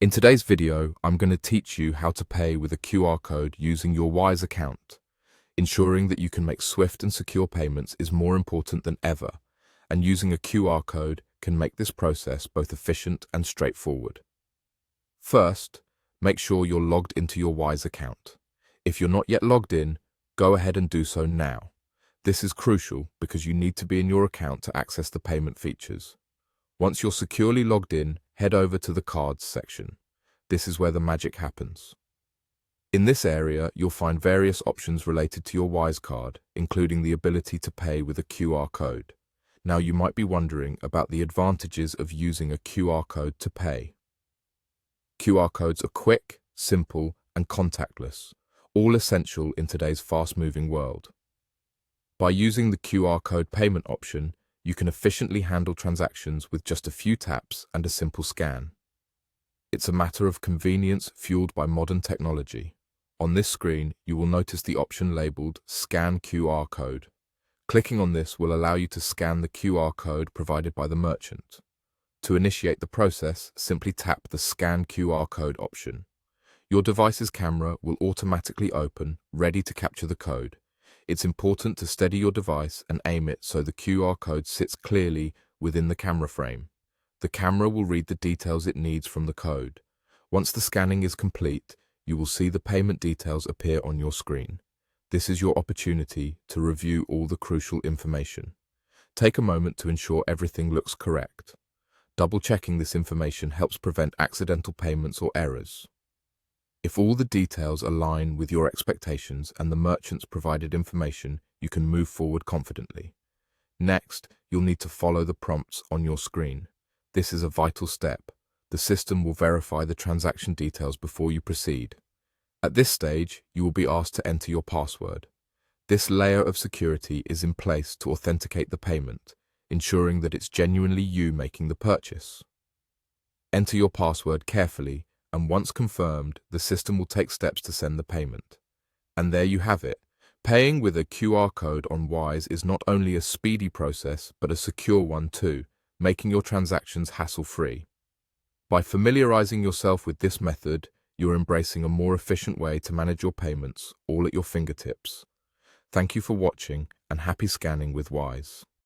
In today's video, I'm going to teach you how to pay with a QR code using your Wise account. Ensuring that you can make swift and secure payments is more important than ever, and using a QR code can make this process both efficient and straightforward. First, make sure you're logged into your Wise account. If you're not yet logged in, go ahead and do so now. This is crucial because you need to be in your account to access the payment features. Once you're securely logged in, head over to the Cards section. This is where the magic happens. In this area, you'll find various options related to your Wise card, including the ability to pay with a QR code. Now you might be wondering about the advantages of using a QR code to pay. QR codes are quick, simple, and contactless, all essential in today's fast-moving world. By using the QR code payment option, you can efficiently handle transactions with just a few taps and a simple scan. It's a matter of convenience fueled by modern technology. On this screen, you will notice the option labeled Scan QR Code. Clicking on this will allow you to scan the QR code provided by the merchant. To initiate the process, simply tap the Scan QR Code option. Your device's camera will automatically open, ready to capture the code. It's important to steady your device and aim it so the QR code sits clearly within the camera frame. The camera will read the details it needs from the code. Once the scanning is complete, you will see the payment details appear on your screen. This is your opportunity to review all the crucial information. Take a moment to ensure everything looks correct. Double-checking this information helps prevent accidental payments or errors. If all the details align with your expectations and the merchant's provided information, you can move forward confidently. Next, you'll need to follow the prompts on your screen. This is a vital step. The system will verify the transaction details before you proceed. At this stage, you will be asked to enter your password. This layer of security is in place to authenticate the payment, ensuring that it's genuinely you making the purchase. Enter your password carefully, and once confirmed, the system will take steps to send the payment. And there you have it. Paying with a QR code on Wise is not only a speedy process, but a secure one too, making your transactions hassle-free. By familiarizing yourself with this method, you're embracing a more efficient way to manage your payments, all at your fingertips. Thank you for watching, and happy scanning with Wise.